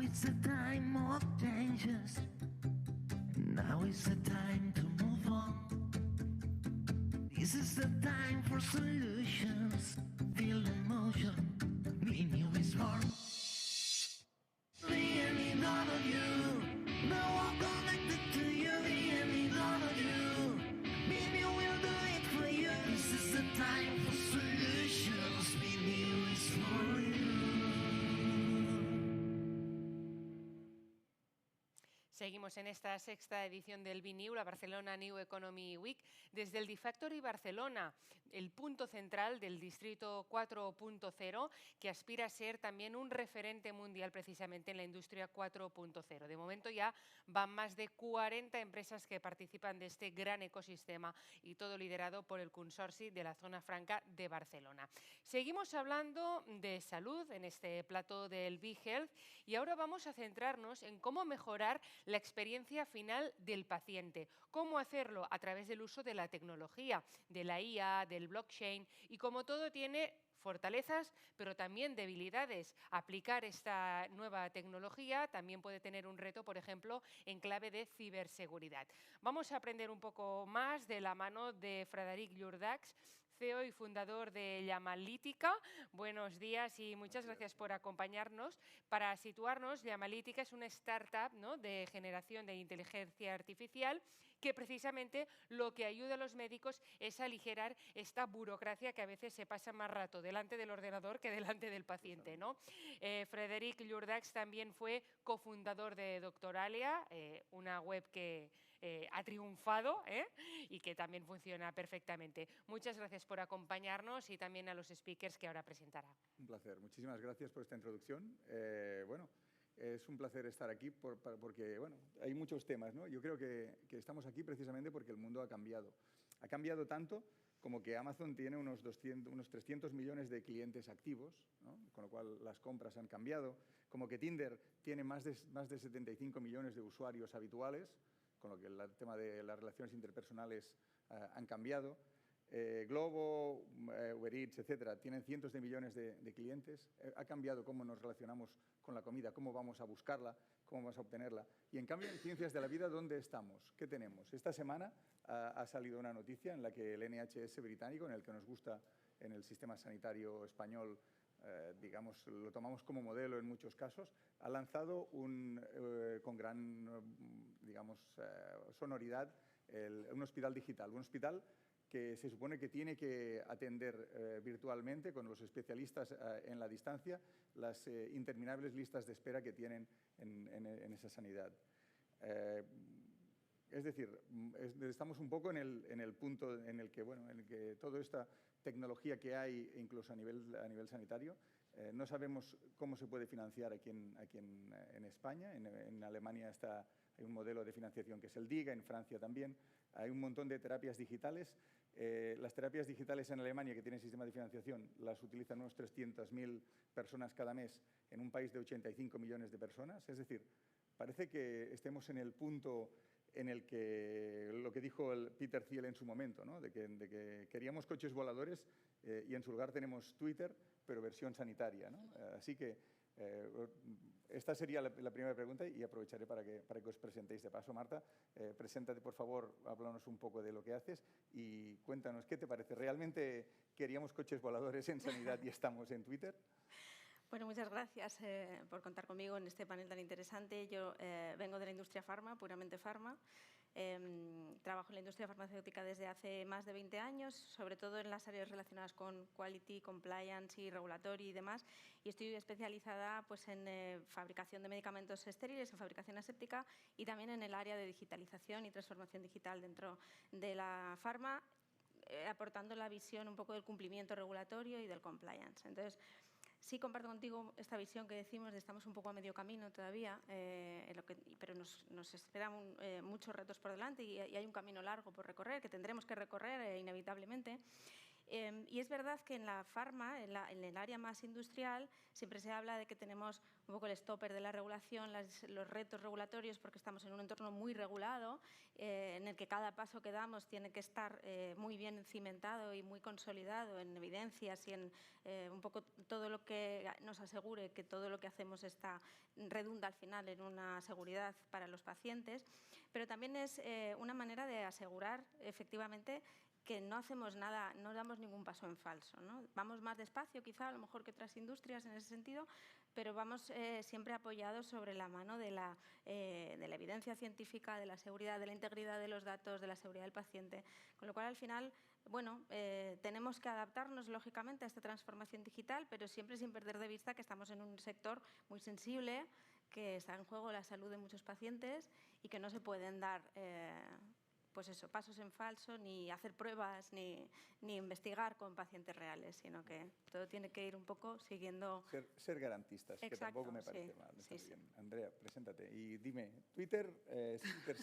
it's a time of changes. Now is the time to move on. This is the time for solutions. Feel the motion. Be new is born. Me and me, none of you. No one connected to you. Me and me, none of you. Be new will do it for you. This is the time for solutions. Be new is for you. Seguimos en esta sexta edición del BNEW, la Barcelona New Economy Week, desde el D-Factory Barcelona, el punto central del Distrito 4.0, que aspira a ser también un referente mundial precisamente en la industria 4.0. De momento ya van más de 40 empresas que participan de este gran ecosistema y todo liderado por el Consorci de la Zona Franca de Barcelona. Seguimos hablando de salud en este plató del B-Health y ahora vamos a centrarnos en cómo mejorar la experiencia final del paciente. Cómo hacerlo a través del uso de la tecnología, de la IA, del blockchain, y como todo tiene fortalezas, pero también debilidades. Aplicar esta nueva tecnología también puede tener un reto, por ejemplo, en clave de ciberseguridad. Vamos a aprender un poco más de la mano de Frederic Llurdax, CEO y fundador de Llamalítica. Buenos días y muchas gracias por acompañarnos. Para situarnos, Llamalítica es una startup, ¿no?, de generación de inteligencia artificial que precisamente lo que ayuda a los médicos es aligerar esta burocracia que a veces se pasa más rato delante del ordenador que delante del paciente, ¿no? Frederic Llurdax también fue cofundador de Doctoralia, una web que ha triunfado y que también funciona perfectamente. Muchas gracias por acompañarnos y también a los speakers que ahora presentará. Un placer. Muchísimas gracias por esta introducción. Bueno, es un placer estar aquí porque, bueno, hay muchos temas, ¿no? Yo creo que estamos aquí precisamente porque el mundo ha cambiado. Ha cambiado tanto como que Amazon tiene unos 300 millones de clientes activos, ¿no?, con lo cual las compras han cambiado, como que Tinder tiene más de 75 millones de usuarios habituales, con lo que el tema de las relaciones interpersonales han cambiado. Globo, Uber Eats, etcétera, tienen cientos de millones de clientes. Ha cambiado cómo nos relacionamos con la comida, cómo vamos a buscarla, cómo vamos a obtenerla. Y en cambio, en ciencias de la vida, ¿dónde estamos? ¿Qué tenemos? Esta semana ha salido una noticia en la que el NHS británico, en el que nos gusta en el sistema sanitario español, digamos, lo tomamos como modelo en muchos casos, ha lanzado con gran, digamos, sonoridad un hospital digital, un hospital que se supone que tiene que atender virtualmente con los especialistas en la distancia las interminables listas de espera que tienen en esa sanidad. Es decir, estamos un poco en el punto en el que, bueno, en el que toda esta tecnología que hay, incluso a nivel sanitario, no sabemos cómo se puede financiar aquí en España. En Alemania hay un modelo de financiación que es el DIGA, en Francia también. Hay un montón de terapias digitales. Las terapias digitales en Alemania, que tienen sistema de financiación, las utilizan unos 300.000 personas cada mes en un país de 85 millones de personas. Es decir, parece que estemos en el punto en el que lo que dijo el Peter Thiel en su momento, ¿no?, de que queríamos coches voladores y en su lugar tenemos Twitter, pero versión sanitaria, ¿no? Así que esta sería la primera pregunta y aprovecharé para que os presentéis de paso. Marta, preséntate, por favor, háblanos un poco de lo que haces y cuéntanos, ¿qué te parece? ¿Realmente queríamos coches voladores en sanidad y estamos en Twitter? Bueno, muchas gracias por contar conmigo en este panel tan interesante. Yo vengo de la industria farma, puramente farma. Trabajo en la industria farmacéutica desde hace más de 20 años, sobre todo en las áreas relacionadas con quality, compliance y regulatory y demás. Y estoy especializada pues, en fabricación de medicamentos estériles, en fabricación aséptica y también en el área de digitalización y transformación digital dentro de la farma, aportando la visión un poco del cumplimiento regulatorio y del compliance. Entonces, sí comparto contigo esta visión que decimos de estamos un poco a medio camino todavía, pero nos esperan muchos retos por delante y hay un camino largo por recorrer que tendremos que recorrer inevitablemente. Y es verdad que en la farma, en el área más industrial, siempre se habla de que tenemos un poco el stopper de la regulación, los retos regulatorios, porque estamos en un entorno muy regulado, en el que cada paso que damos tiene que estar muy bien cimentado y muy consolidado en evidencias y en un poco todo lo que nos asegure que todo lo que hacemos redunda al final en una seguridad para los pacientes, pero también es una manera de asegurar efectivamente que no hacemos nada, no damos ningún paso en falso, ¿no? Vamos más despacio quizá a lo mejor que otras industrias en ese sentido, pero vamos siempre apoyados sobre la mano de la evidencia científica, de la seguridad, de la integridad de los datos, de la seguridad del paciente, con lo cual al final, bueno, tenemos que adaptarnos lógicamente a esta transformación digital, pero siempre sin perder de vista que estamos en un sector muy sensible, que está en juego la salud de muchos pacientes y que no se pueden dar pues eso, pasos en falso, ni hacer pruebas, ni investigar con pacientes reales, sino que todo tiene que ir un poco siguiendo... Ser garantistas, Exacto, que tampoco me parece sí, mal. sí, sí. Bien. Andrea, preséntate y dime, ¿Twitter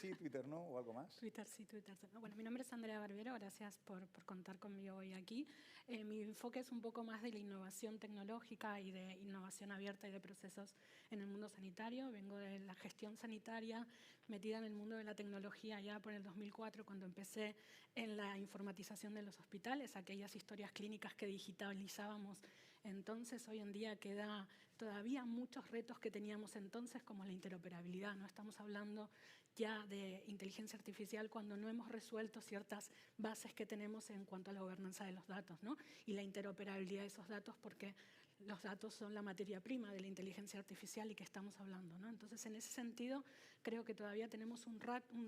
sí, Twitter no o algo más? Twitter sí, Twitter no. Bueno, mi nombre es Andrea Barbero, gracias por contar conmigo hoy aquí. Mi enfoque es un poco más de la innovación tecnológica y de innovación abierta y de procesos en el mundo sanitario. Vengo de la gestión sanitaria, metida en el mundo de la tecnología ya por el 2004, cuando empecé en la informatización de los hospitales, aquellas historias clínicas que digitalizábamos entonces. Hoy en día queda todavía muchos retos que teníamos entonces, como la interoperabilidad. No estamos hablando ya de inteligencia artificial cuando no hemos resuelto ciertas bases que tenemos en cuanto a la gobernanza de los datos, ¿no? Y la interoperabilidad de esos datos, porque los datos son la materia prima de la inteligencia artificial y que estamos hablando, ¿no? Entonces, en ese sentido, creo que todavía tenemos un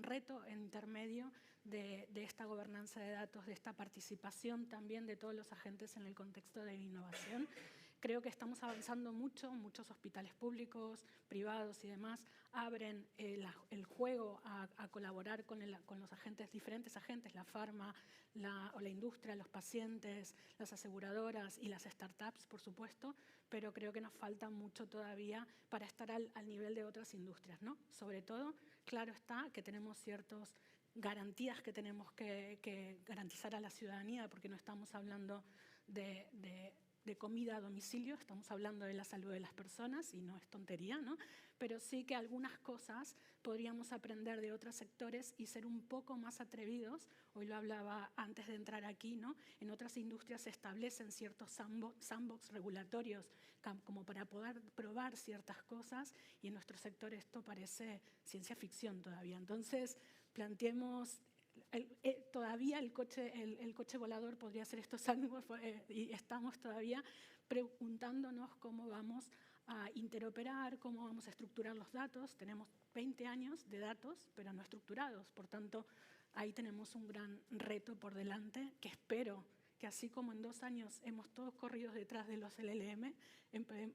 reto intermedio de esta gobernanza de datos, de esta participación también de todos los agentes en el contexto de la innovación. Creo que estamos avanzando mucho, muchos hospitales públicos, privados y demás abren el juego a colaborar con los agentes, diferentes agentes, la farma, la industria, los pacientes, las aseguradoras y las startups, por supuesto, pero creo que nos falta mucho todavía para estar al nivel de otras industrias, ¿no? Sobre todo, claro está que tenemos ciertas garantías que tenemos que garantizar a la ciudadanía, porque no estamos hablando de comida a domicilio, estamos hablando de la salud de las personas y no es tontería, ¿no? Pero sí que algunas cosas podríamos aprender de otros sectores y ser un poco más atrevidos. Hoy lo hablaba antes de entrar aquí, ¿no? En otras industrias se establecen ciertos sandbox regulatorios como para poder probar ciertas cosas y en nuestro sector esto parece ciencia ficción todavía. Entonces, planteemos... todavía el coche volador podría ser estos sandbox y estamos todavía preguntándonos cómo vamos a interoperar, cómo vamos a estructurar los datos. Tenemos 20 años de datos, pero no estructurados. Por tanto, ahí tenemos un gran reto por delante que espero que así como en 2 años hemos todos corrido detrás de los LLM,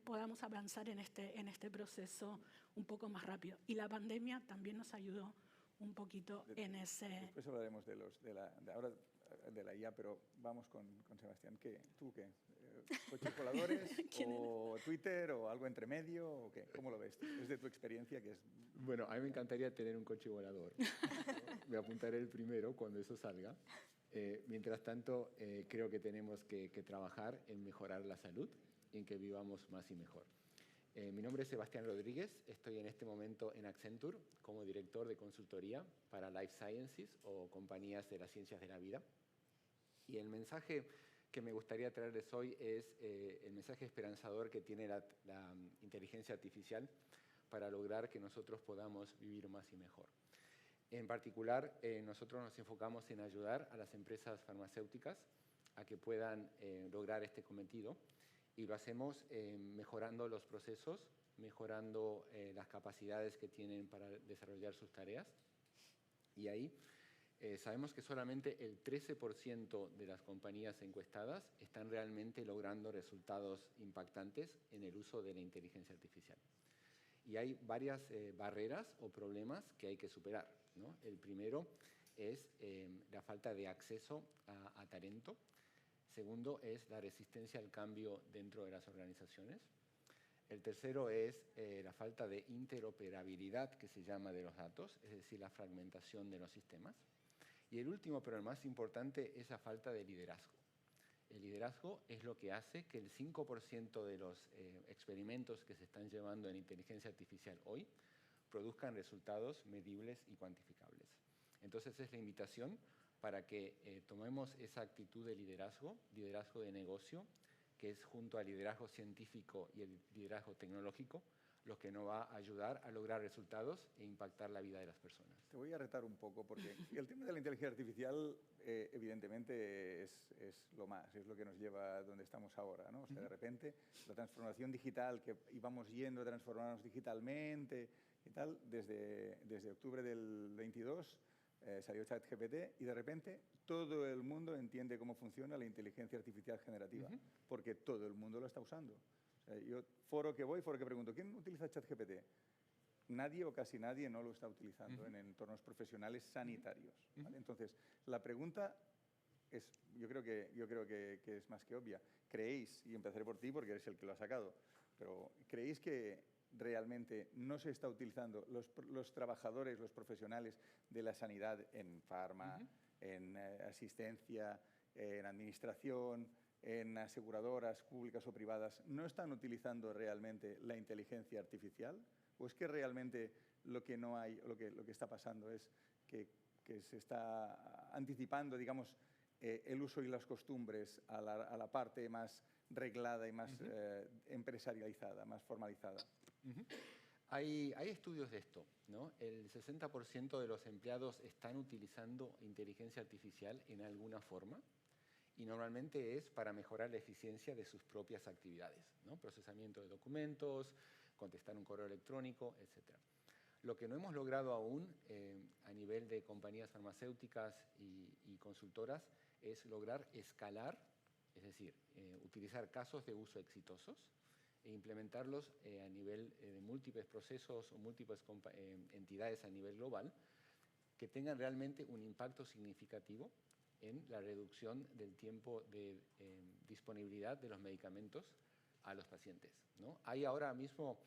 podamos avanzar en este proceso un poco más rápido. Y la pandemia también nos ayudó un poquito en ese... Después hablaremos ahora de la IA, pero vamos con Sebastián. ¿Tú qué? ¿Coches voladores o Twitter o algo entre medio? ¿O qué? ¿Cómo lo ves? Desde tu experiencia, que es... Bueno, a mí me encantaría tener un coche volador. Me apuntaré el primero cuando eso salga. Mientras tanto, creo que tenemos que trabajar en mejorar la salud y en que vivamos más y mejor. Mi nombre es Sebastián Rodríguez, estoy en este momento en Accenture como director de consultoría para Life Sciences o compañías de las ciencias de la vida. Y el mensaje que me gustaría traerles hoy es el mensaje esperanzador que tiene la inteligencia artificial para lograr que nosotros podamos vivir más y mejor. En particular, nosotros nos enfocamos en ayudar a las empresas farmacéuticas a que puedan lograr este cometido. Y lo hacemos mejorando los procesos, mejorando las capacidades que tienen para desarrollar sus tareas. Y ahí sabemos que solamente el 13% de las compañías encuestadas están realmente logrando resultados impactantes en el uso de la inteligencia artificial. Y hay varias barreras o problemas que hay que superar, ¿no? El primero es la falta de acceso a talento. Segundo es la resistencia al cambio dentro de las organizaciones. El tercero es la falta de interoperabilidad, que se llama, de los datos, es decir, la fragmentación de los sistemas. Y el último, pero el más importante, es la falta de liderazgo. El liderazgo es lo que hace que el 5% de los experimentos que se están llevando en inteligencia artificial hoy produzcan resultados medibles y cuantificables. Entonces es la invitación para que tomemos esa actitud de liderazgo de negocio, que es junto al liderazgo científico y el liderazgo tecnológico, lo que nos va a ayudar a lograr resultados e impactar la vida de las personas. Te voy a retar un poco, porque el tema de la inteligencia artificial evidentemente es lo más, es lo que nos lleva a donde estamos ahora, ¿no? O sea, de repente la transformación digital, que íbamos yendo a transformarnos digitalmente y tal, desde octubre del 22 salió ChatGPT y de repente todo el mundo entiende cómo funciona la inteligencia artificial generativa, porque todo el mundo lo está usando. O sea, yo, foro que pregunto, ¿quién utiliza ChatGPT? Nadie o casi nadie no lo está utilizando en entornos profesionales sanitarios, ¿vale? Entonces, la pregunta es, yo creo que es más que obvia. ¿Creéis, y empezaré por ti porque eres el que lo ha sacado, pero creéis que realmente no se está utilizando los trabajadores, los profesionales de la sanidad en farma, en asistencia, en administración, en aseguradoras públicas o privadas, no están utilizando realmente la inteligencia artificial? ¿O es que realmente lo que no hay, lo que está pasando es que se está anticipando, digamos, el uso y las costumbres a la parte más reglada y más empresarializada, más formalizada? Hay estudios de esto, ¿no? El 60% de los empleados están utilizando inteligencia artificial en alguna forma, y normalmente es para mejorar la eficiencia de sus propias actividades, ¿no? Procesamiento de documentos, contestar un correo electrónico, etc. Lo que no hemos logrado aún a nivel de compañías farmacéuticas y consultoras es lograr escalar, es decir, utilizar casos de uso exitosos e implementarlos a nivel de múltiples procesos o múltiples entidades a nivel global que tengan realmente un impacto significativo en la reducción del tiempo de disponibilidad de los medicamentos a los pacientes, ¿no? Hay ahora mismo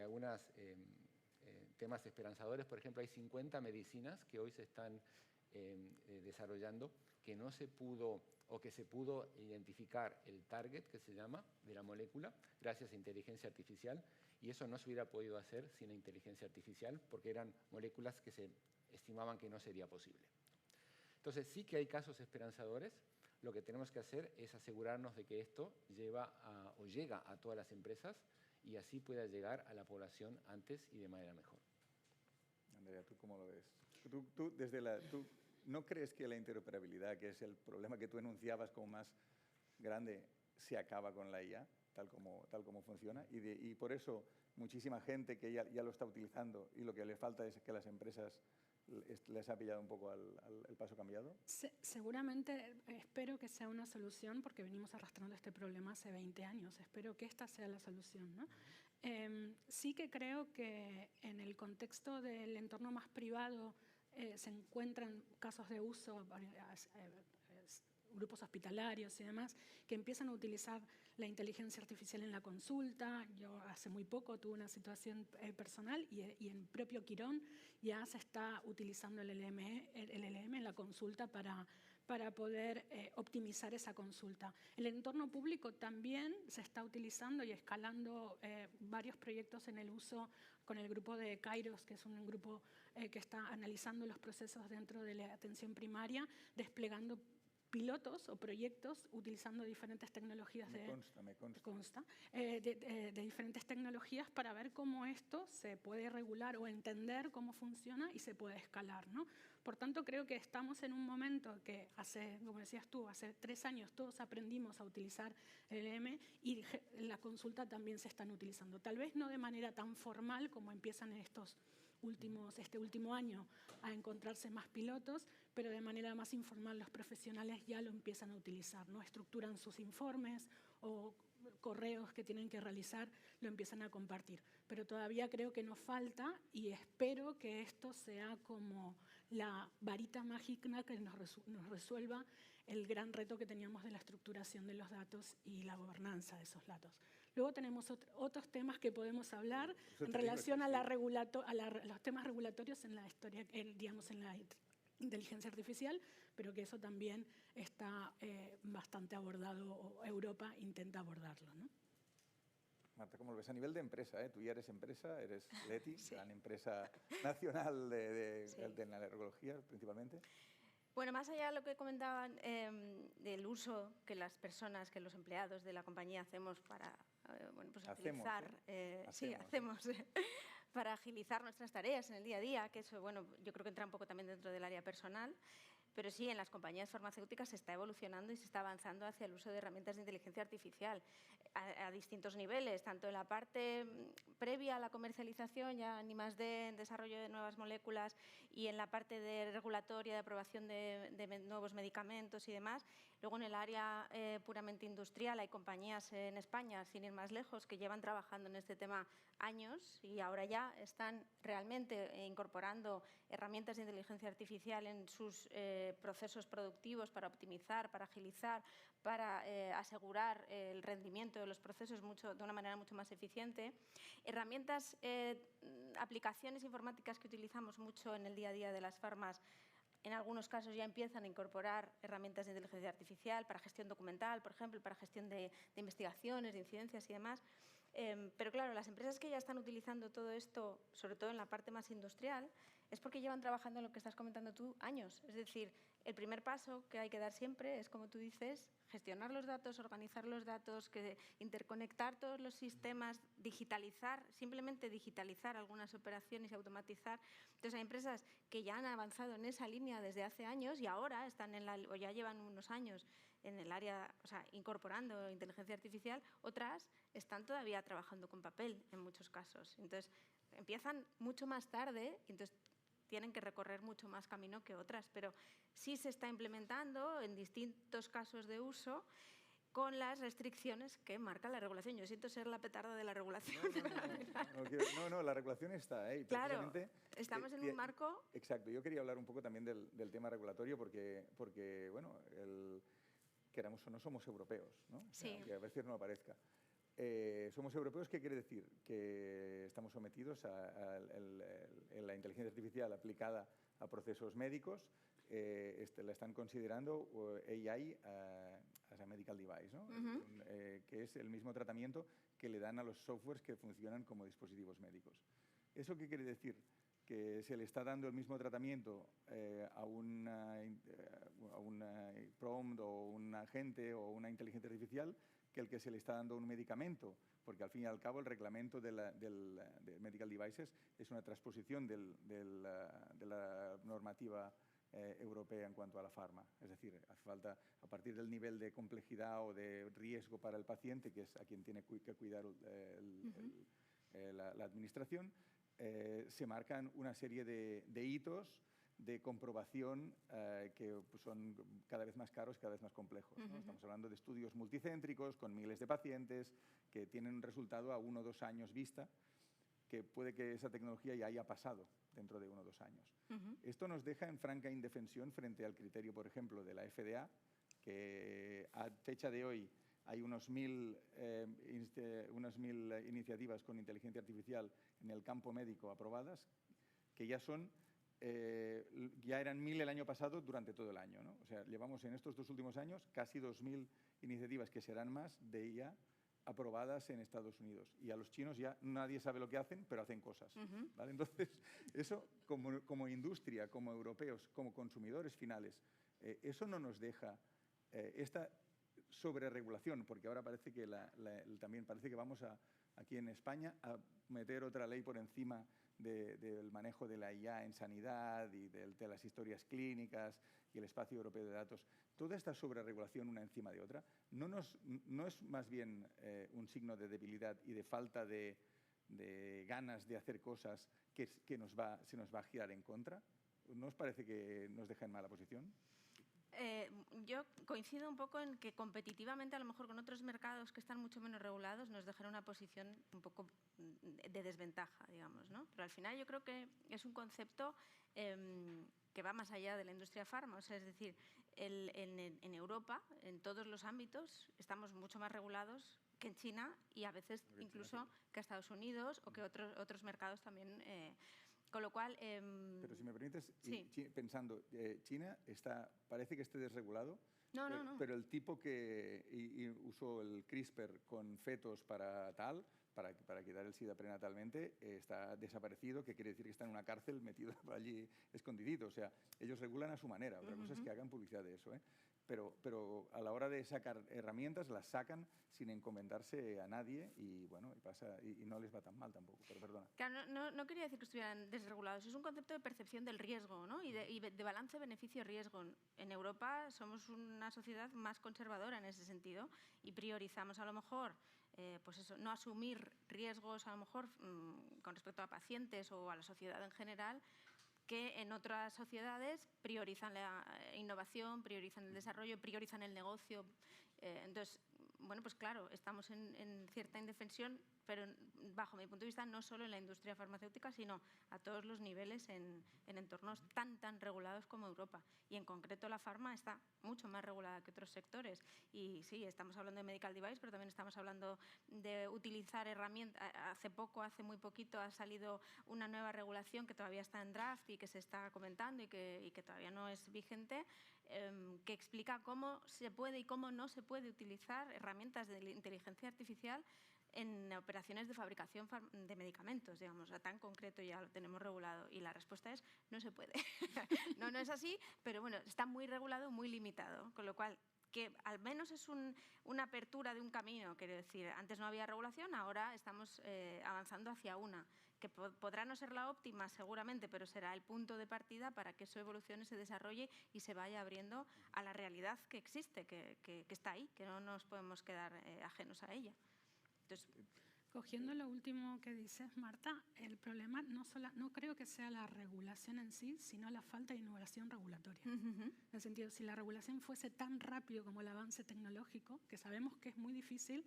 algunos temas esperanzadores. Por ejemplo, hay 50 medicinas que hoy se están desarrollando que no se pudo, o que se pudo identificar el target, que se llama, de la molécula, gracias a inteligencia artificial, y eso no se hubiera podido hacer sin la inteligencia artificial porque eran moléculas que se estimaban que no sería posible. Entonces, sí que hay casos esperanzadores. Lo que tenemos que hacer es asegurarnos de que esto llega a todas las empresas y así pueda llegar a la población antes y de manera mejor. Andrea, ¿tú cómo lo ves? ¿Tú no crees que la interoperabilidad, que es el problema que tú enunciabas como más grande, se acaba con la IA, tal como funciona? Y por eso muchísima gente que ya lo está utilizando, y lo que le falta es que las empresas les ha pillado un poco el paso cambiado. Seguramente espero que sea una solución, porque venimos arrastrando este problema hace 20 años. Espero que esta sea la solución, ¿no? Sí que creo que en el contexto del entorno más privado se encuentran casos de uso, grupos hospitalarios y demás, que empiezan a utilizar la inteligencia artificial en la consulta. Yo hace muy poco tuve una situación personal y en propio Quirón ya se está utilizando el LLM en la consulta para poder optimizar esa consulta. El entorno público también se está utilizando y escalando varios proyectos en el uso con el grupo de Kairos, que es un grupo que está analizando los procesos dentro de la atención primaria, desplegando pilotos o proyectos utilizando diferentes tecnologías Me consta. de diferentes tecnologías para ver cómo esto se puede regular o entender cómo funciona y se puede escalar, ¿no? Por tanto, creo que estamos en un momento que como decías tú, hace 3 años todos aprendimos a utilizar el LM y la consulta también se están utilizando. Tal vez no de manera tan formal como empiezan este último año a encontrarse más pilotos, pero de manera más informal los profesionales ya lo empiezan a utilizar, ¿no? Estructuran sus informes o correos que tienen que realizar, lo empiezan a compartir. Pero todavía creo que nos falta y espero que esto sea como la varita mágica que nos resuelva el gran reto que teníamos de la estructuración de los datos y la gobernanza de esos datos. Luego tenemos otros temas que podemos hablar en relación a los temas regulatorios en la historia, digamos, en la inteligencia artificial, pero que eso también está bastante abordado, o Europa intenta abordarlo, ¿no? Marta, ¿cómo lo ves? A nivel de empresa, tú ya eres empresa, eres Leti, gran empresa nacional de la agroecología principalmente. Bueno, más allá de lo que comentaban del uso que las personas, que los empleados de la compañía hacemos para agilizar, para agilizar nuestras tareas en el día a día, que eso, bueno, yo creo que entra un poco también dentro del área personal. Pero sí, en las compañías farmacéuticas se está evolucionando y se está avanzando hacia el uso de herramientas de inteligencia artificial a distintos niveles, tanto en la parte previa a la comercialización, ya ni más en desarrollo de nuevas moléculas, y en la parte de regulatoria, de aprobación de nuevos medicamentos y demás. Luego, en el área puramente industrial, hay compañías en España, sin ir más lejos, que llevan trabajando en este tema años y ahora ya están realmente incorporando herramientas de inteligencia artificial en sus procesos productivos para optimizar, para agilizar, para asegurar el rendimiento de los procesos de una manera mucho más eficiente. Herramientas, aplicaciones informáticas que utilizamos mucho en el día a día de las farmas, en algunos casos ya empiezan a incorporar herramientas de inteligencia artificial para gestión documental, por ejemplo, para gestión de investigaciones, de incidencias y demás. Pero claro, las empresas que ya están utilizando todo esto, sobre todo en la parte más industrial, es porque llevan trabajando en lo que estás comentando tú años. Es decir, el primer paso que hay que dar siempre es, como tú dices, gestionar los datos, organizar los datos, interconectar todos los sistemas, digitalizar, simplemente digitalizar algunas operaciones y automatizar. Entonces, hay empresas que ya han avanzado en esa línea desde hace años y ahora están o ya llevan unos años en el área, o sea, incorporando inteligencia artificial. Otras están todavía trabajando con papel en muchos casos. Entonces, empiezan mucho más tarde y entonces tienen que recorrer mucho más camino que otras, pero sí se está implementando en distintos casos de uso con las restricciones que marca la regulación. Yo siento ser la petarda de la regulación. No, la regulación está ahí. Claro, estamos en un marco... Exacto, yo quería hablar un poco también del tema regulatorio porque bueno, queramos o no, somos europeos, ¿no? Sí. Aunque a veces no aparezca. Somos europeos, ¿qué quiere decir? Que estamos sometidos a la inteligencia artificial aplicada a procesos médicos, la están considerando AI as a medical device, ¿no? Que es el mismo tratamiento que le dan a los softwares que funcionan como dispositivos médicos. ¿Eso qué quiere decir? Que se le está dando el mismo tratamiento a un prompt o un agente o una inteligencia artificial que el que se le está dando un medicamento, porque al fin y al cabo el reglamento de Medical Devices es una transposición de la normativa europea en cuanto a la farma. Es decir, hace falta, a partir del nivel de complejidad o de riesgo para el paciente, que es a quien tiene que cuidar la administración, se marcan una serie de hitos de comprobación que son cada vez más caros, cada vez más complejos, ¿no? Estamos hablando de estudios multicéntricos con miles de pacientes que tienen un resultado a 1 o 2 años vista, que puede que esa tecnología ya haya pasado dentro de 1 o 2 años. Esto nos deja en franca indefensión frente al criterio, por ejemplo, de la FDA, que a fecha de hoy hay unas 1000 iniciativas con inteligencia artificial en el campo médico aprobadas, que ya eran 1000 el año pasado durante todo el año, ¿no? O sea, llevamos en estos 2 últimos años casi 2000 iniciativas, que serán más, de IA aprobadas en Estados Unidos. Y a los chinos ya nadie sabe lo que hacen, pero hacen cosas, ¿vale? Entonces, eso como industria, como europeos, como consumidores finales, eso no nos deja esta sobreregulación, porque ahora parece que también parece que vamos aquí en España a meter otra ley por encima del manejo de la IA en sanidad y de las historias clínicas y el espacio europeo de datos. Toda esta sobreregulación una encima de otra, ¿no es más bien un signo de debilidad y de falta de ganas de hacer cosas que se nos va a girar en contra? ¿No os parece que nos deja en mala posición? Yo coincido un poco en que competitivamente, a lo mejor con otros mercados que están mucho menos regulados, nos dejan una posición un poco de desventaja, digamos, ¿no? Pero al final yo creo que es un concepto que va más allá de la industria farma. O sea, es decir, en Europa, en todos los ámbitos, estamos mucho más regulados que en China y a veces incluso que Estados Unidos o que otros mercados también Con lo cual... Pero si me permites, sí. pensando, China parece que esté desregulado, pero el tipo que usó el CRISPR con fetos para quitar el SIDA prenatalmente está desaparecido, que quiere decir que está en una cárcel metido allí escondidito. O sea, ellos regulan a su manera. Otra cosa es que hagan publicidad de eso, ¿eh? Pero a la hora de sacar herramientas, las sacan sin encomendarse a nadie y, bueno, y no les va tan mal tampoco, pero perdona. Claro, no quería decir que estuvieran desregulados, es un concepto de percepción del riesgo, ¿no? y de balance beneficio-riesgo. En Europa somos una sociedad más conservadora en ese sentido y priorizamos a lo mejor pues eso, no asumir riesgos a lo mejor con respecto a pacientes o a la sociedad en general, que en otras sociedades priorizan la innovación, priorizan el desarrollo, priorizan el negocio. Entonces, bueno, pues claro, estamos en cierta indefensión, pero bajo mi punto de vista no solo en la industria farmacéutica, sino a todos los niveles en entornos tan regulados como Europa. Y en concreto la farma está mucho más regulada que otros sectores. Y sí, estamos hablando de medical device, pero también estamos hablando de utilizar herramientas. Hace muy poquito ha salido una nueva regulación que todavía está en draft y que se está comentando y que todavía no es vigente, que explica cómo se puede y cómo no se puede utilizar herramientas de inteligencia artificial en operaciones de fabricación de medicamentos, digamos, tan concreto ya lo tenemos regulado. Y la respuesta es, no se puede. No es así, pero bueno, está muy regulado, muy limitado, con lo cual que al menos es una apertura de un camino, quiero decir, antes no había regulación, ahora estamos avanzando hacia una, que podrá no ser la óptima seguramente, pero será el punto de partida para que eso evolucione, se desarrolle y se vaya abriendo a la realidad que existe, que está ahí, que no nos podemos quedar ajenos a ella. Entonces, cogiendo lo último que dices, Marta, el problema no creo que sea la regulación en sí, sino la falta de innovación regulatoria. En el sentido, si la regulación fuese tan rápido como el avance tecnológico, que sabemos que es muy difícil,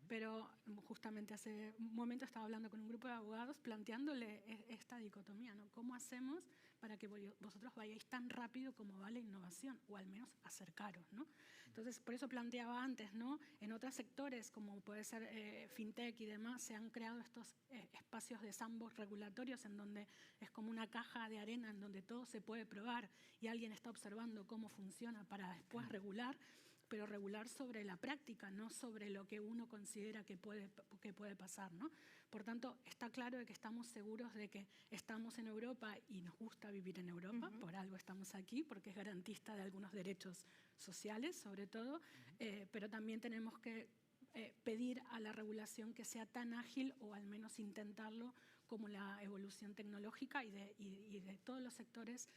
pero justamente hace un momento estaba hablando con un grupo de abogados planteándole esta dicotomía, ¿no? ¿Cómo hacemos para que vosotros vayáis tan rápido como va la innovación? O al menos acercaros, ¿no? Entonces, por eso planteaba antes, ¿no? En otros sectores, como puede ser fintech y demás, se han creado estos espacios de sandbox regulatorios en donde es como una caja de arena en donde todo se puede probar y alguien está observando cómo funciona para después regular, pero regular sobre la práctica, no sobre lo que uno considera que puede pasar, ¿no? Por tanto, está claro de que estamos seguros de que estamos en Europa y nos gusta vivir en Europa, por algo estamos aquí, porque es garantista de algunos derechos sociales, sobre todo, pero también tenemos que pedir a la regulación que sea tan ágil o al menos intentarlo como la evolución tecnológica y de todos los sectores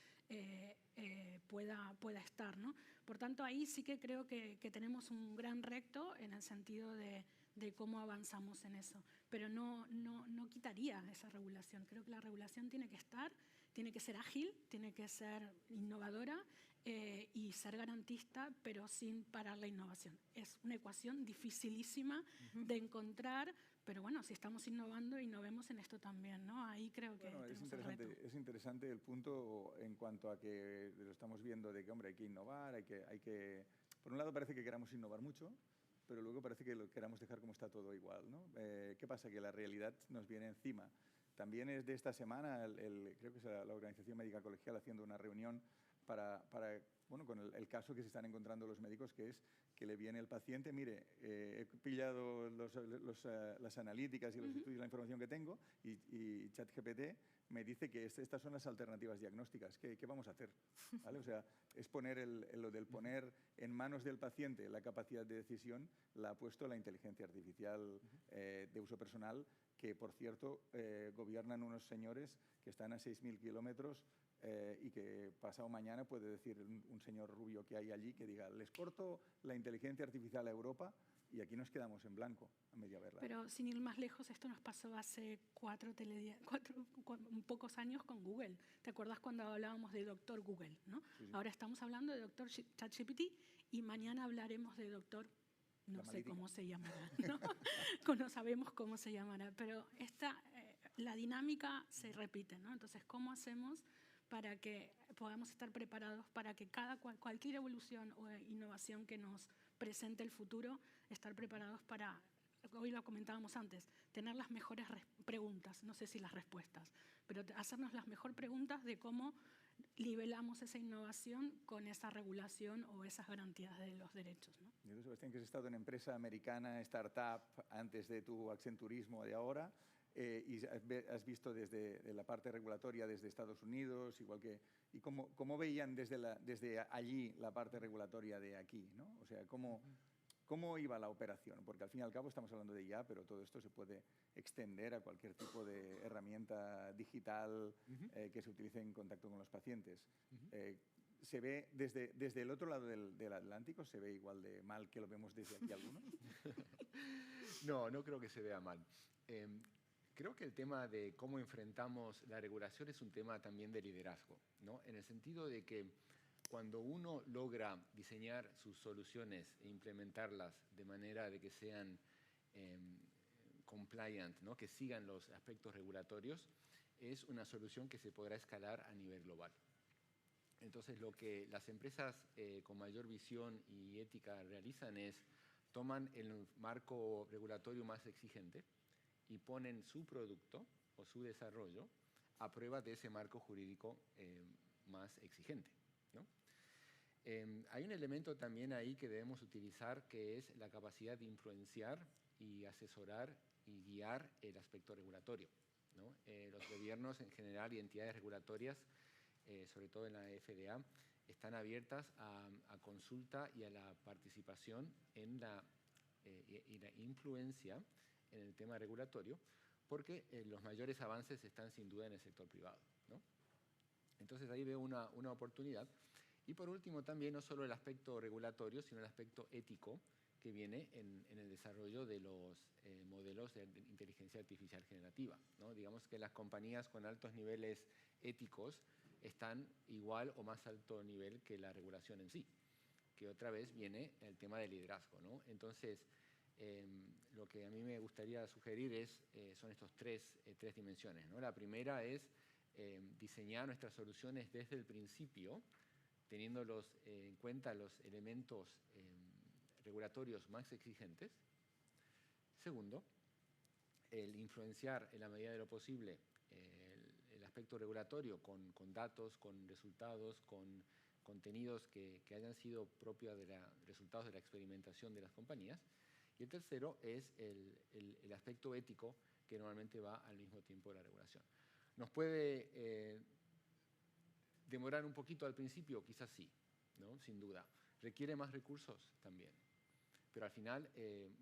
pueda estar, ¿no? Por tanto, ahí sí que creo que tenemos un gran reto en el sentido de cómo avanzamos en eso. Pero no quitaría esa regulación. Creo que la regulación tiene que estar, tiene que ser ágil, tiene que ser innovadora y ser garantista, pero sin parar la innovación. Es una ecuación dificilísima de encontrar, pero bueno, si estamos innovando, innovemos en esto también, ¿no? Ahí creo que es interesante el punto en cuanto a que lo estamos viendo de que, hombre, hay que innovar, hay que... Por un lado parece que queramos innovar mucho, pero luego parece que lo queramos dejar como está todo igual, ¿no? ¿Qué pasa? Que la realidad nos viene encima. También es de esta semana, creo que es la Organización Médica Colegial haciendo una reunión con el caso que se están encontrando los médicos, que es que le viene el paciente, mire, he pillado las analíticas y los estudios, la información que tengo, y ChatGPT me dice que estas son las alternativas diagnósticas. ¿Qué vamos a hacer? ¿Vale? O sea, es lo del poner en manos del paciente la capacidad de decisión, la ha puesto la inteligencia artificial de uso personal, que, por cierto, gobiernan unos señores que están a 6.000 kilómetros y que pasado mañana puede decir un señor rubio que hay allí que diga, les corto la inteligencia artificial a Europa y aquí nos quedamos en blanco a media verdad. Pero sin ir más lejos, esto nos pasó hace pocos años con Google. ¿Te acuerdas cuando hablábamos de doctor Google, ¿no? Sí. Ahora estamos hablando de doctor ChatGPT y mañana hablaremos de doctor, no sé cómo se llamará, ¿no? No sabemos cómo se llamará, pero la dinámica se repite, ¿no? Entonces, ¿cómo hacemos para que podamos estar preparados para que cualquier evolución o innovación que nos presente el futuro, estar preparados para, hoy lo comentábamos antes, tener las mejores preguntas, no sé si las respuestas, pero hacernos las mejores preguntas de cómo nivelamos esa innovación con esa regulación o esas garantías de los derechos, ¿no? Y tú, Sebastián, que has estado en empresa americana, startup, antes de tu accenturismo de ahora, y has visto desde la parte regulatoria desde Estados Unidos, igual que... ¿Y cómo veían desde allí la parte regulatoria de aquí, ¿no? O sea, ¿cómo iba la operación? Porque al fin y al cabo estamos hablando de IA, pero todo esto se puede extender a cualquier tipo de herramienta digital que se utilice en contacto con los pacientes. ¿Se ve desde el otro lado del Atlántico, se ve igual de mal que lo vemos desde aquí algunos? No creo que se vea mal. Creo que el tema de cómo enfrentamos la regulación es un tema también de liderazgo, ¿no? En el sentido de que cuando uno logra diseñar sus soluciones e implementarlas de manera de que sean compliant, ¿no? Que sigan los aspectos regulatorios, es una solución que se podrá escalar a nivel global. Entonces, lo que las empresas con mayor visión y ética realizan es toman el marco regulatorio más exigente y ponen su producto o su desarrollo a prueba de ese marco jurídico más exigente, ¿no? Hay un elemento también ahí que debemos utilizar, que es la capacidad de influenciar y asesorar y guiar el aspecto regulatorio, ¿no? Los gobiernos en general y entidades regulatorias, sobre todo en la FDA, están abiertas a consulta y a la participación en y la influencia en el tema regulatorio, porque los mayores avances están sin duda en el sector privado, ¿no? Entonces ahí veo una oportunidad. Y por último también no solo el aspecto regulatorio, sino el aspecto ético que viene en el desarrollo de los modelos de inteligencia artificial generativa, ¿no? Digamos que las compañías con altos niveles éticos están igual o más alto nivel que la regulación en sí, que otra vez viene el tema del liderazgo, ¿no? Entonces, lo que a mí me gustaría sugerir son estas tres dimensiones, ¿no? La primera es diseñar nuestras soluciones desde el principio, teniendo en cuenta los elementos regulatorios más exigentes. Segundo, el influenciar en la medida de lo posible el aspecto regulatorio con datos, con resultados, con contenidos que hayan sido propios de resultados de la experimentación de las compañías. Y el tercero es el aspecto ético, que normalmente va al mismo tiempo de la regulación. Nos puede demorar un poquito al principio, quizás sí, ¿no? Sin duda. ¿Requiere más recursos? También. Pero al final,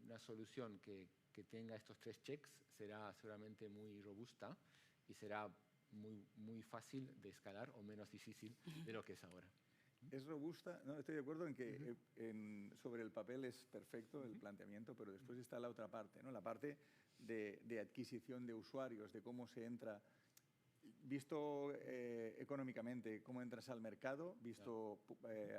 una solución que tenga estos tres checks será seguramente muy robusta y será muy fácil de escalar o menos difícil de lo que es ahora. Es robusta, no, estoy de acuerdo en que sobre el papel es perfecto el planteamiento, pero después está la otra parte, ¿no? La parte de adquisición de usuarios, de cómo se entra, visto económicamente, cómo entras al mercado, visto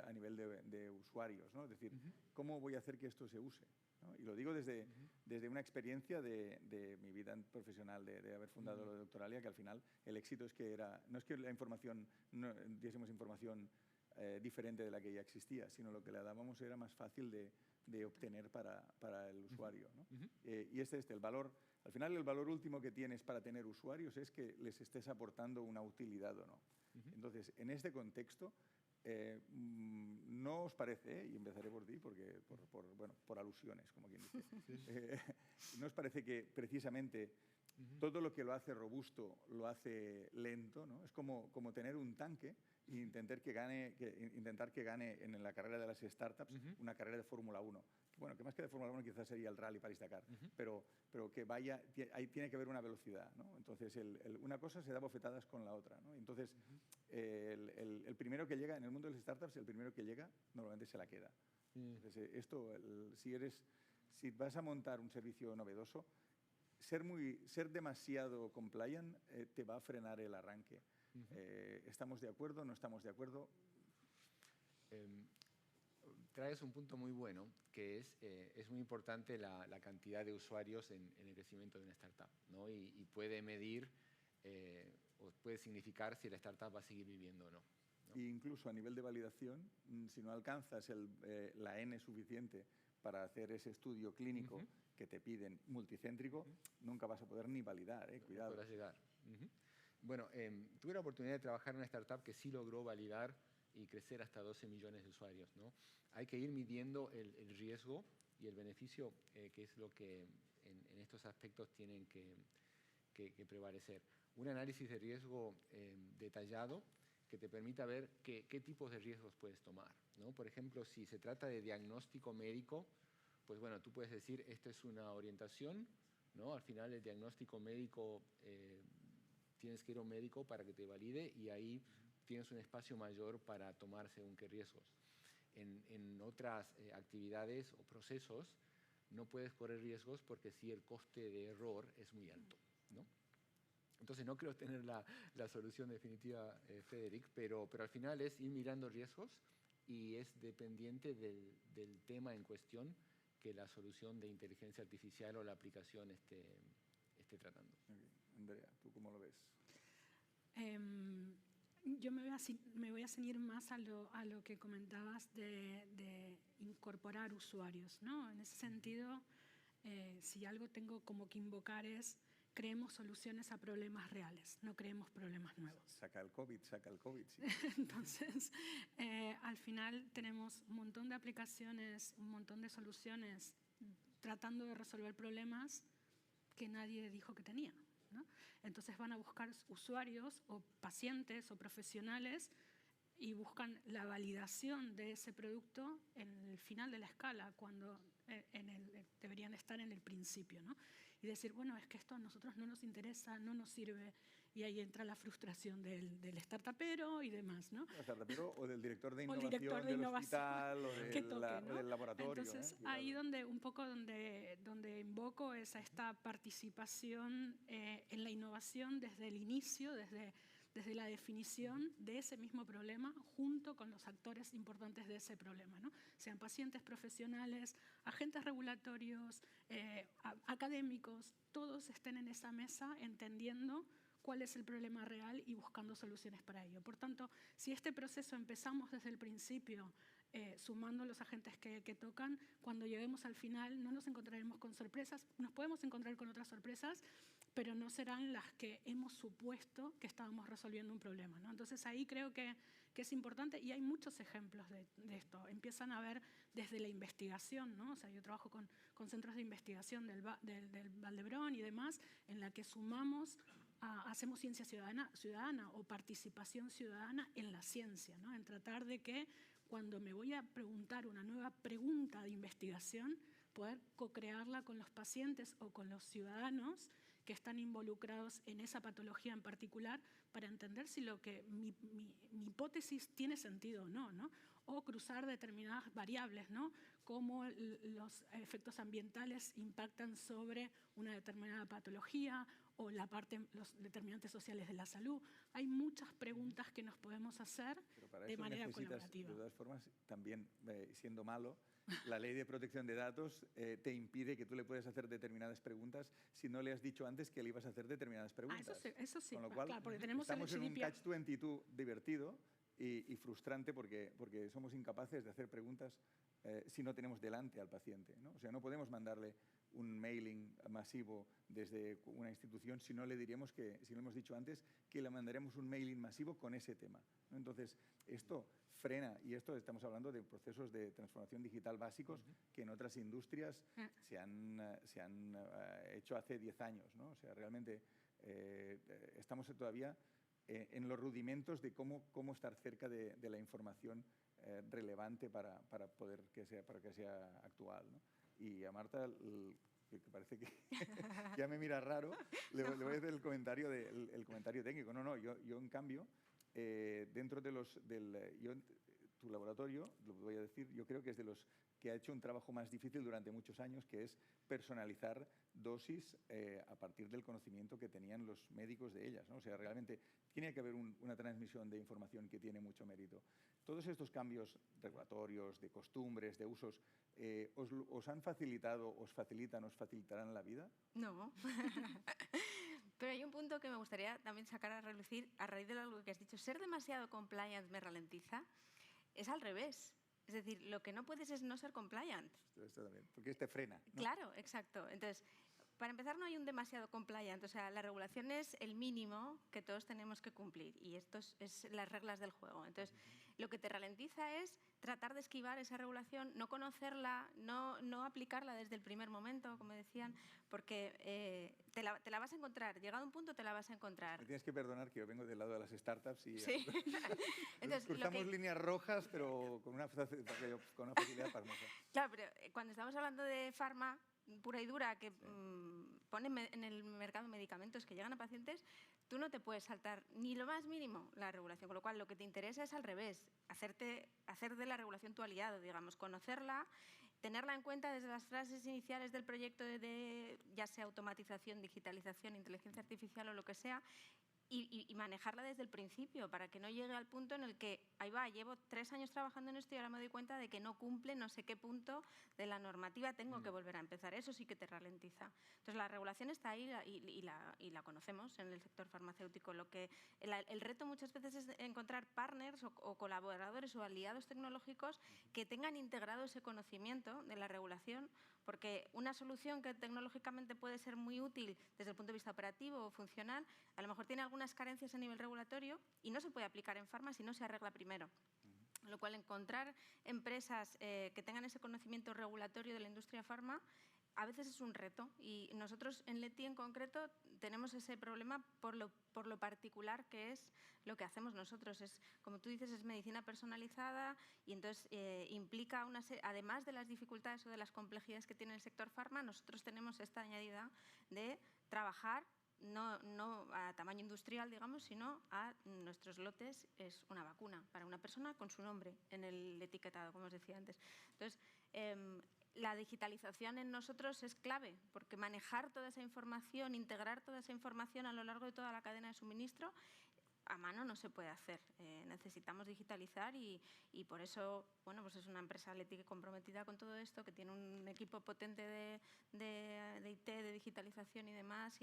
a nivel de usuarios, ¿no? Es decir, ¿cómo voy a hacer que esto se use, ¿no? Y lo digo desde una experiencia de mi vida profesional, de haber fundado lo de Doctoralia, que al final el éxito es que no es que la información, no diésemos información diferente de la que ya existía, sino lo que le dábamos era más fácil de obtener para el usuario, ¿no? Y el valor, al final el valor último que tienes para tener usuarios es que les estés aportando una utilidad o no. Entonces, en este contexto, ¿no os parece, y empezaré por ti, porque por alusiones, como quien dice, ¿no os parece que precisamente todo lo que lo hace robusto lo hace lento, ¿no? Es como tener un tanque e intentar que gane en la carrera de las startups una carrera de Fórmula 1. Bueno, que más que de Fórmula 1 quizás sería el Rally París-Dakar, pero que ahí tiene que haber una velocidad, ¿no? Entonces, una cosa se da bofetadas con la otra, ¿no? Entonces, el primero que llega, en el mundo de las startups, el primero que llega normalmente se la queda. Entonces, si vas a montar un servicio novedoso, ser demasiado compliant te va a frenar el arranque. ¿Estamos de acuerdo? ¿No estamos de acuerdo? Traes un punto muy bueno, que es muy importante la cantidad de usuarios en el crecimiento de una startup, ¿no? Y puede medir o puede significar si la startup va a seguir viviendo o no, ¿no? E incluso a nivel de validación, si no alcanzas la N suficiente para hacer ese estudio clínico que te piden multicéntrico, nunca vas a poder ni validar, cuidado. No podrás llegar. Bueno, tuve la oportunidad de trabajar en una startup que sí logró validar y crecer hasta 12 millones de usuarios, ¿no? Hay que ir midiendo el riesgo y el beneficio, que es lo que en estos aspectos tienen que prevalecer. Un análisis de riesgo detallado que te permita ver qué tipos de riesgos puedes tomar, ¿no? Por ejemplo, si se trata de diagnóstico médico, pues bueno, tú puedes decir, esta es una orientación, ¿no? Al final el diagnóstico médico, tienes que ir a un médico para que te valide y ahí tienes un espacio mayor para tomar según qué riesgos. En otras actividades o procesos no puedes correr riesgos porque sí el coste de error es muy alto, ¿no? Entonces no creo tener la solución definitiva, Frederic, pero al final es ir mirando riesgos y es dependiente del tema en cuestión que la solución de inteligencia artificial o la aplicación esté tratando. Okay. Andrea, ¿tú cómo lo ves? Yo me voy a ceñir más a lo que comentabas de incorporar usuarios, ¿no? En ese sentido, si algo tengo como que invocar es creemos soluciones a problemas reales, no creemos problemas nuevos. Saca el COVID, sí. Entonces, al final tenemos un montón de aplicaciones, un montón de soluciones tratando de resolver problemas que nadie dijo que tenía, ¿no? Entonces van a buscar usuarios o pacientes o profesionales y buscan la validación de ese producto en el final de la escala, cuando deberían estar en el principio, ¿no? Y decir, bueno, es que esto a nosotros no nos interesa, no nos sirve, y ahí entra la frustración del startupero y demás, ¿no? El startupero o del director de O el innovación, director de del innovación hospital o del laboratorio. Entonces, ahí donde invoco es a esta participación en la innovación desde el inicio, desde la definición de ese mismo problema junto con los actores importantes de ese problema, ¿no? Sean pacientes, profesionales, agentes regulatorios, académicos, todos estén en esa mesa entendiendo cuál es el problema real y buscando soluciones para ello. Por tanto, si este proceso empezamos desde el principio, sumando los agentes que tocan, cuando lleguemos al final no nos encontraremos con sorpresas, nos podemos encontrar con otras sorpresas, pero no serán las que hemos supuesto que estábamos resolviendo un problema, ¿no? Entonces ahí creo que es importante y hay muchos ejemplos de esto. Empiezan a ver desde la investigación, ¿no? O sea, yo trabajo con centros de investigación del Valdebrón y demás, en la que sumamos, hacemos ciencia ciudadana o participación ciudadana en la ciencia, ¿no? En tratar de que cuando me voy a preguntar una nueva pregunta de investigación, poder co-crearla con los pacientes o con los ciudadanos que están involucrados en esa patología en particular para entender si mi hipótesis tiene sentido o no, ¿no? O cruzar determinadas variables, ¿no? Cómo los efectos ambientales impactan sobre una determinada patología o los determinantes sociales de la salud. Hay muchas preguntas que nos podemos hacer de manera colaborativa. De todas formas, también siendo malo, la ley de protección de datos te impide que tú le puedas hacer determinadas preguntas si no le has dicho antes que le ibas a hacer determinadas preguntas. Eso sí. Con lo cual, claro, porque tenemos estamos en un GDPR. catch-22 divertido y frustrante porque somos incapaces de hacer preguntas si no tenemos delante al paciente, ¿no? O sea, no podemos mandarle un mailing masivo desde una institución si no le diríamos si no hemos dicho antes que le mandaremos un mailing masivo con ese tema, ¿no? Entonces, esto frena, y esto estamos hablando de procesos de transformación digital básicos que en otras industrias se han hecho hace 10 años, ¿no? O sea, realmente estamos todavía en los rudimentos de cómo estar cerca de la información relevante para poder que sea actual, ¿no? Y a Marta, que parece que ya me mira raro, le voy a hacer el comentario técnico. No, yo en cambio, dentro de tu laboratorio, lo voy a decir, yo creo que es de los que ha hecho un trabajo más difícil durante muchos años, que es personalizar dosis a partir del conocimiento que tenían los médicos de ellas, ¿no? O sea, realmente tiene que haber una transmisión de información que tiene mucho mérito. Todos estos cambios regulatorios, de costumbres, de usos, ¿os han facilitado, os facilitarán la vida? No. Pero hay un punto que me gustaría también sacar a relucir a raíz de lo que has dicho. Ser demasiado compliant me ralentiza. Es al revés. Es decir, lo que no puedes es no ser compliant. Esto también, porque te frena, ¿no? Claro, exacto. Entonces, para empezar, no hay un demasiado compliant. O sea, la regulación es el mínimo que todos tenemos que cumplir y esto es las reglas del juego. Entonces, lo que te ralentiza es tratar de esquivar esa regulación, no conocerla, no aplicarla desde el primer momento, como decían, porque te la vas a encontrar. Llegado a un punto te la vas a encontrar. Me tienes que perdonar que yo vengo del lado de las startups y Sí. Entonces, cruzamos líneas rojas, pero con una facilidad pasmosa. Claro, pero cuando estamos hablando de farma pura y dura que pone en el mercado medicamentos que llegan a pacientes, tú no te puedes saltar ni lo más mínimo la regulación, con lo cual lo que te interesa es al revés, hacer de la regulación tu aliado, digamos, conocerla, tenerla en cuenta desde las fases iniciales del proyecto de ya sea automatización, digitalización, inteligencia artificial o lo que sea, y manejarla desde el principio para que no llegue al punto en el que, ahí va, llevo 3 años trabajando en esto y ahora me doy cuenta de que no cumple no sé qué punto de la normativa, tengo que volver a empezar. Eso sí que te ralentiza. Entonces, la regulación está ahí y la conocemos en el sector farmacéutico. El reto muchas veces es encontrar partners o colaboradores o aliados tecnológicos que tengan integrado ese conocimiento de la regulación, porque una solución que tecnológicamente puede ser muy útil desde el punto de vista operativo o funcional, a lo mejor tiene algunas carencias a nivel regulatorio y no se puede aplicar en farma si no se arregla primero. Lo cual, encontrar empresas que tengan ese conocimiento regulatorio de la industria farma a veces es un reto y nosotros en Leti en concreto tenemos ese problema por lo particular que es lo que hacemos nosotros. Como tú dices, es medicina personalizada y entonces implica, además de las dificultades o de las complejidades que tiene el sector farma, nosotros tenemos esta añadida de trabajar no a tamaño industrial, digamos, sino a nuestros lotes, es una vacuna para una persona con su nombre en el etiquetado, como os decía antes. Entonces, la digitalización en nosotros es clave, porque manejar toda esa información, integrar toda esa información a lo largo de toda la cadena de suministro, a mano no se puede hacer. Necesitamos digitalizar y por eso, bueno, pues es una empresa Leti comprometida con todo esto, que tiene un equipo potente de IT, de digitalización y demás,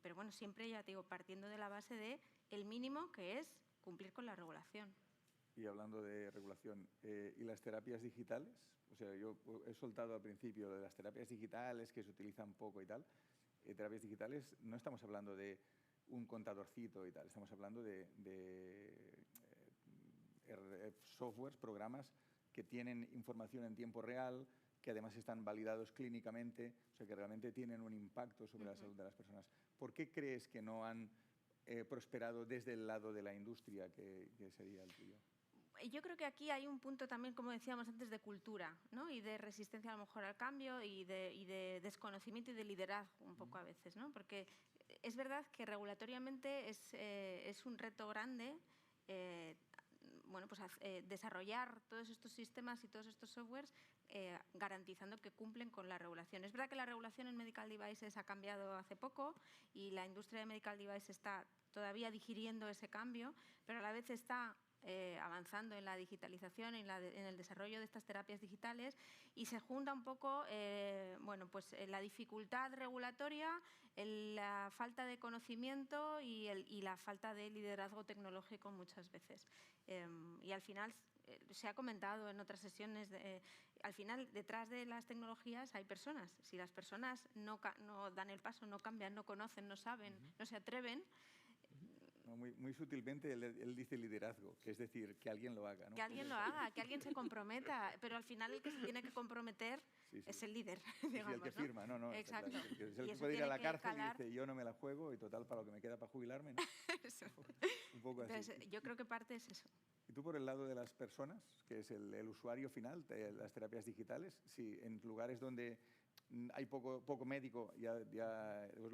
pero bueno, siempre, ya te digo, partiendo de la base de el mínimo, que es cumplir con la regulación. Y hablando de regulación, ¿y las terapias digitales? O sea, yo he soltado al principio de las terapias digitales que se utilizan poco y tal. Terapias digitales, no estamos hablando de un contadorcito y tal, estamos hablando de softwares, programas que tienen información en tiempo real, que además están validados clínicamente, o sea, que realmente tienen un impacto sobre la salud de las personas. ¿Por qué crees que no han prosperado desde el lado de la industria, que sería el tuyo? Yo creo que aquí hay un punto también, como decíamos antes, de cultura, ¿no? Y de resistencia a lo mejor al cambio y de desconocimiento y de liderazgo un poco a veces, ¿no? Porque es verdad que regulatoriamente es un reto grande bueno, pues, desarrollar todos estos sistemas y todos estos softwares garantizando que cumplen con la regulación. Es verdad que la regulación en medical devices ha cambiado hace poco y la industria de medical devices está todavía digiriendo ese cambio, pero a la vez está avanzando en la digitalización, en el desarrollo de estas terapias digitales y se junta un poco bueno, pues, la dificultad regulatoria, la falta de conocimiento y la falta de liderazgo tecnológico muchas veces. Y al final, se ha comentado en otras sesiones, al final detrás de las tecnologías hay personas. Si las personas no dan el paso, no cambian, no conocen, no saben, no se atreven. Muy sutilmente él dice liderazgo, que es decir, que alguien lo haga, ¿no? Que alguien lo haga, que alguien se comprometa, pero al final el que se tiene que comprometer es el líder, digamos, y el que firma, ¿no? Exacto. Claro. Es el que puede ir a la cárcel y dice, yo no me la juego y total, para lo que me queda para jubilarme, ¿no? Eso. Un poco así. Entonces, yo creo que parte es eso. Y tú por el lado de las personas, que es el usuario final de las terapias digitales, si en lugares donde hay poco médico, ya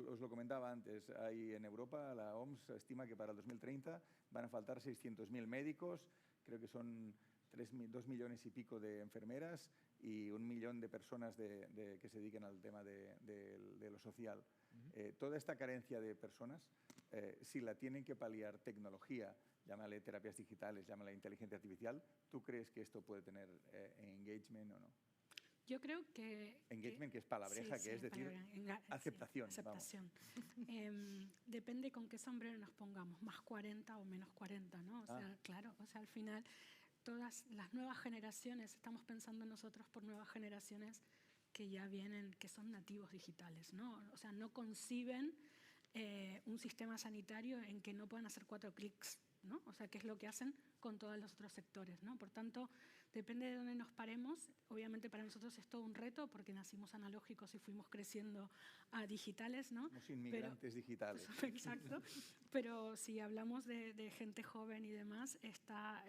os lo comentaba antes, hay en Europa, la OMS estima que para el 2030 van a faltar 600.000 médicos, creo que son 2 millones y pico de enfermeras y 1 millón de personas que se dediquen al tema de lo social. Toda esta carencia de personas, si la tienen que paliar tecnología, llámale terapias digitales, llámale inteligencia artificial, ¿tú crees que esto puede tener engagement o no? Yo creo que... Engagement, que es palabreja, sí, que es decir, aceptación. Sí, aceptación. Depende con qué sombrero nos pongamos, más 40 o menos 40, ¿no? O sea, claro, o sea, al final todas las nuevas generaciones, estamos pensando nosotros por nuevas generaciones, que ya vienen, que son nativos digitales, ¿no? O sea, no conciben un sistema sanitario en que no puedan hacer 4 clics, ¿no? O sea, que es lo que hacen con todos los otros sectores, ¿no? Por tanto, depende de dónde nos paremos. Obviamente para nosotros es todo un reto porque nacimos analógicos y fuimos creciendo a digitales, ¿no? Somos inmigrantes digitales. Exacto. Pero si hablamos de gente joven y demás,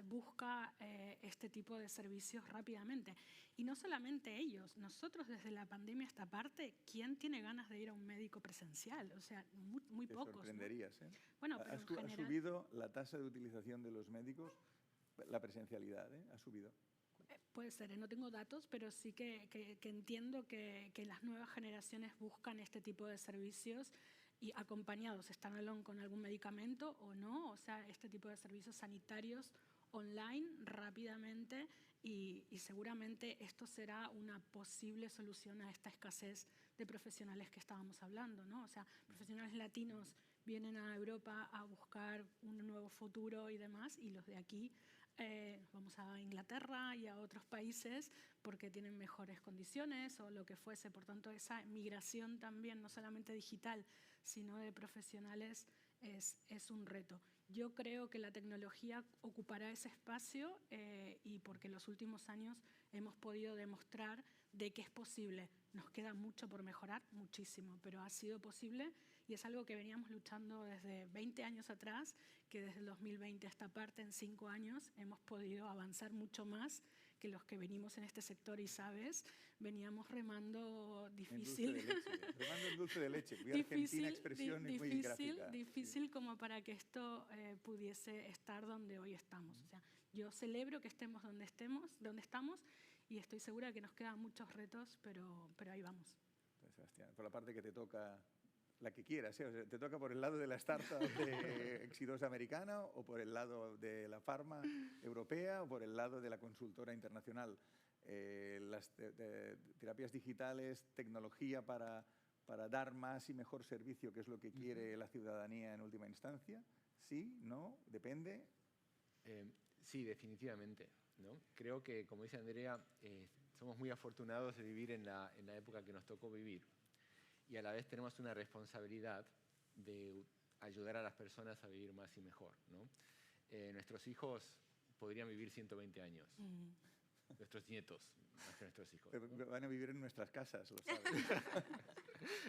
busca este tipo de servicios rápidamente. Y no solamente ellos, nosotros desde la pandemia esta parte, ¿quién tiene ganas de ir a un médico presencial? O sea, muy pocos. Te sorprenderías, ¿eh? Bueno, pero en general, ha subido la tasa de utilización de los médicos, la presencialidad, ¿eh? Ha subido. puede ser, no tengo datos, pero sí que entiendo que las nuevas generaciones buscan este tipo de servicios y acompañados, standalone con algún medicamento o no, o sea, este tipo de servicios sanitarios online rápidamente y seguramente esto será una posible solución a esta escasez de profesionales que estábamos hablando, ¿no? O sea, profesionales latinos vienen a Europa a buscar un nuevo futuro y demás, y los de aquí vamos a Inglaterra y a otros países porque tienen mejores condiciones o lo que fuese. Por tanto, esa migración también, no solamente digital, sino de profesionales, es un reto. Yo creo que la tecnología ocupará ese espacio y porque en los últimos años hemos podido demostrar de que es posible. Nos queda mucho por mejorar, muchísimo, pero ha sido posible y es algo que veníamos luchando desde 20 años atrás, que desde el 2020 a esta parte, en 5 años, hemos podido avanzar mucho más que los que venimos en este sector y, ¿sabes? Veníamos remando difícil. Remando en dulce de leche. Muy argentina expresión y muy gráfica. Difícil como para que esto pudiese estar donde hoy estamos. O sea, yo celebro que estemos donde estamos y estoy segura que nos quedan muchos retos, pero ahí vamos. Sebastián, por la parte que te toca, la que quieras, ¿eh? O sea, ¿te toca por el lado de la startup exitosa americana o por el lado de la farma europea o por el lado de la consultora internacional? Las terapias digitales, tecnología para dar más y mejor servicio, que es lo que quiere la ciudadanía en última instancia. ¿Sí? ¿No? ¿Depende? Sí, definitivamente, ¿no? Creo que, como dice Andrea, somos muy afortunados de vivir en la época que nos tocó vivir. Y a la vez tenemos una responsabilidad de ayudar a las personas a vivir más y mejor, ¿no? Nuestros hijos podrían vivir 120 años. Nuestros nietos, más que nuestros hijos. Pero ¿no? van a vivir en nuestras casas, lo sabes.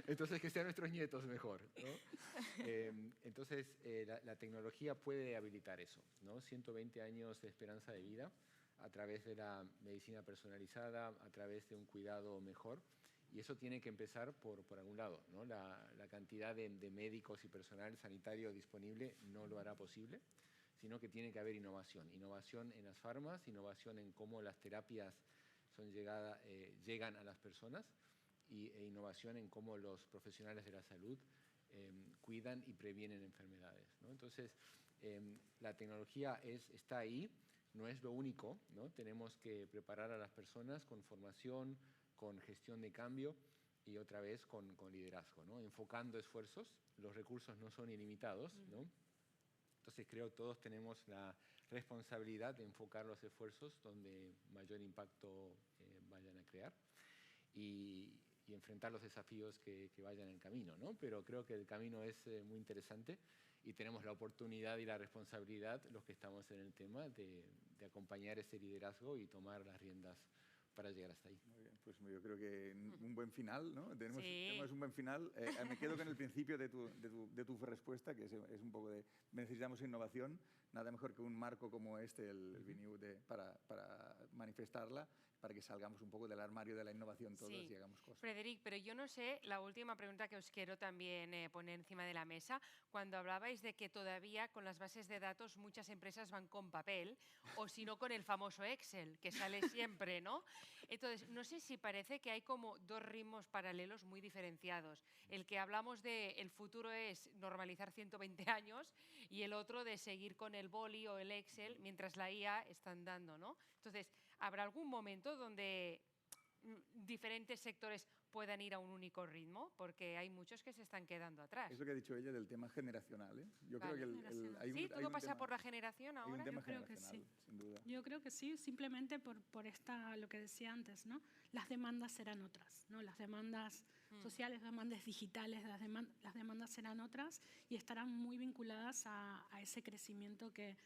Entonces, que sean nuestros nietos mejor, ¿no? Entonces, la tecnología puede habilitar eso, ¿no? 120 años de esperanza de vida a través de la medicina personalizada, a través de un cuidado mejor. Y eso tiene que empezar por algún lado, ¿no? La cantidad de médicos y personal sanitario disponible no lo hará posible, sino que tiene que haber innovación. Innovación en las farmas, innovación en cómo las terapias llegan a las personas e innovación en cómo los profesionales de la salud cuidan y previenen enfermedades, ¿no? Entonces, la tecnología está ahí, no es lo único, ¿no? Tenemos que preparar a las personas con formación, con gestión de cambio y otra vez con liderazgo, ¿no? Enfocando esfuerzos. Los recursos no son ilimitados, ¿no? Entonces creo que todos tenemos la responsabilidad de enfocar los esfuerzos donde mayor impacto vayan a crear y enfrentar los desafíos que vayan en camino, ¿no? Pero creo que el camino es muy interesante y tenemos la oportunidad y la responsabilidad, los que estamos en el tema, de acompañar ese liderazgo y tomar las riendas para llegar hasta ahí. Muy bien, pues yo creo que un buen final, ¿no? Tenemos un buen final. Me quedo con el principio de tu respuesta, que es un poco de necesitamos innovación. Nada mejor que un marco como este, el BNIU, para manifestarla, para que salgamos un poco del armario de la innovación todos y hagamos cosas. Frederic, pero yo no sé, la última pregunta que os quiero también poner encima de la mesa, cuando hablabais de que todavía con las bases de datos muchas empresas van con papel o si no con el famoso Excel, que sale siempre, ¿no? Entonces, no sé si parece que hay como dos ritmos paralelos muy diferenciados. El que hablamos de el futuro es normalizar 120 años y el otro de seguir con el boli o el Excel mientras la IA está andando, ¿no? Entonces, ¿habrá algún momento donde diferentes sectores puedan ir a un único ritmo, porque hay muchos que se están quedando atrás. Es lo que ha dicho ella del tema generacional, ¿eh? Yo Vale. creo que hay Sí, todo pasa tema, por la generación hay ahora. un tema Yo creo que generacional, sí. sin duda. Yo creo que sí, simplemente por lo que decía antes, ¿no? Las demandas serán otras, ¿no? Las demandas sociales, las demandas digitales, las demandas serán otras y estarán muy vinculadas a ese crecimiento que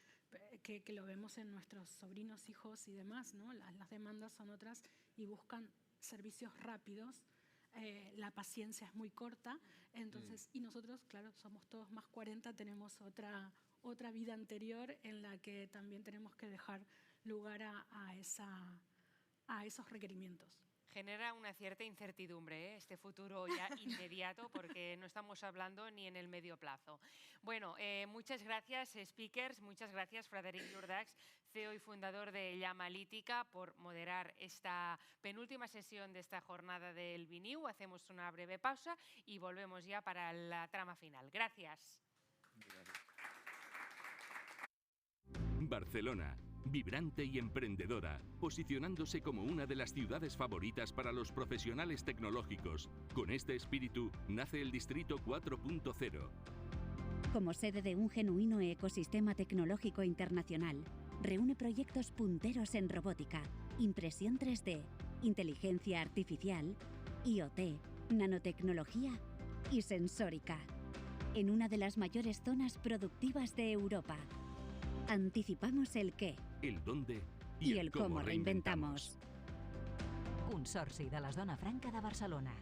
lo vemos en nuestros sobrinos, hijos y demás, ¿no? Las demandas son otras y buscan servicios rápidos. La paciencia es muy corta, entonces, y nosotros, claro, somos todos más 40, tenemos otra vida anterior en la que también tenemos que dejar lugar a esos requerimientos. Genera una cierta incertidumbre, este futuro ya inmediato, porque no estamos hablando ni en el medio plazo. Bueno, muchas gracias, speakers, muchas gracias, Frederic Llurdax, CEO y fundador de Llamalítica, por moderar esta penúltima sesión de esta jornada del BNIU. Hacemos una breve pausa y volvemos ya para la trama final. Gracias. Barcelona, vibrante y emprendedora, posicionándose como una de las ciudades favoritas para los profesionales tecnológicos. Con este espíritu nace el Distrito 4.0. Como sede de un genuino ecosistema tecnológico internacional, reúne proyectos punteros en robótica, impresión 3D, inteligencia artificial, IoT, nanotecnología y sensórica, en una de las mayores zonas productivas de Europa. Anticipamos el qué, El dónde i el cómo reinventamos. Consorci de la Zona Franca de Barcelona.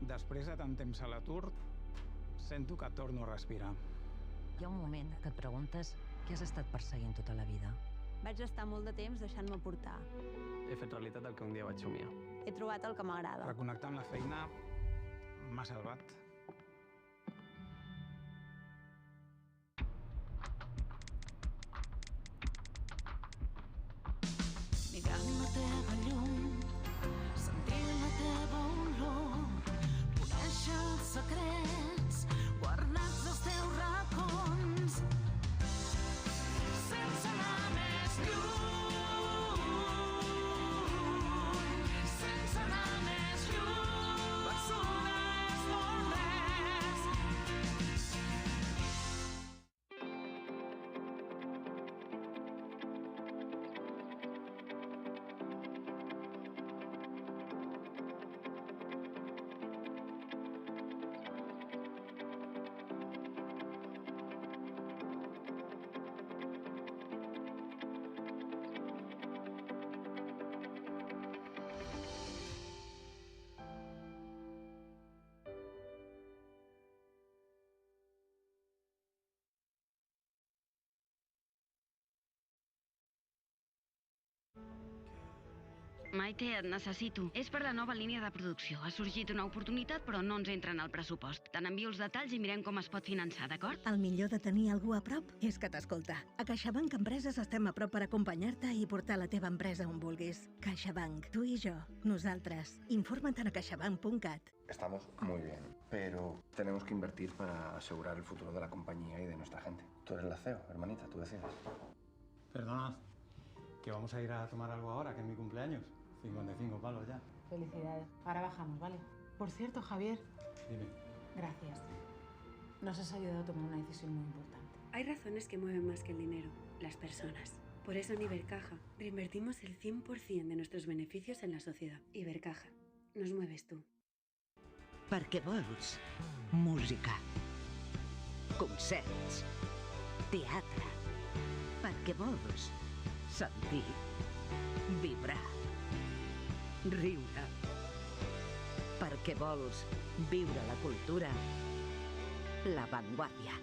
Després de tant temps a l'atur, sento que torno a respirar. Hi ha un moment que et preguntes què has estat perseguint tota la vida. Vaig estar molt de temps deixant-me portar. He fet realitat el que un dia vaig somiar. He trobat el que m'agrada. Reconnectar amb la feina m'ha salvat. Mirant la teva llum, sentint la teva olor, conèixer els secrets guardats als teus racons, sense anar més lluny, sense anar més lluny, Barcelona és molt més. Maite, et necessito. És per la nova línia de producció. Ha sorgit una oportunitat, però no ens entra en el pressupost. Te n'envio els detalls i mirem com es pot finançar, d'acord? El millor de tenir algú a prop és que t'escolta. A CaixaBank Empreses estem a prop per acompanyar-te i portar la teva empresa on vulguis. CaixaBank, tu i jo, nosaltres. Informa't a caixabank.cat. Estamos muy bien, pero tenemos que invertir para asegurar el futuro de la compañía y de nuestra gente. Tú eres la CEO, hermanita, tú decides. Perdonad, que vamos a ir a tomar algo ahora, que es mi cumpleaños. 55 palos ya. Felicidades. Ahora bajamos, ¿vale? Por cierto, Javier. Dime. Gracias. Nos has ayudado a tomar una decisión muy importante. Hay razones que mueven más que el dinero, las personas. Por eso en Ibercaja reinvertimos el 100% de nuestros beneficios en la sociedad. Ibercaja, nos mueves tú. Perquè vols música, concerts, teatre. Perquè vols sentir, vibrar, riure. Perquè vols viure la cultura, La Vanguardia.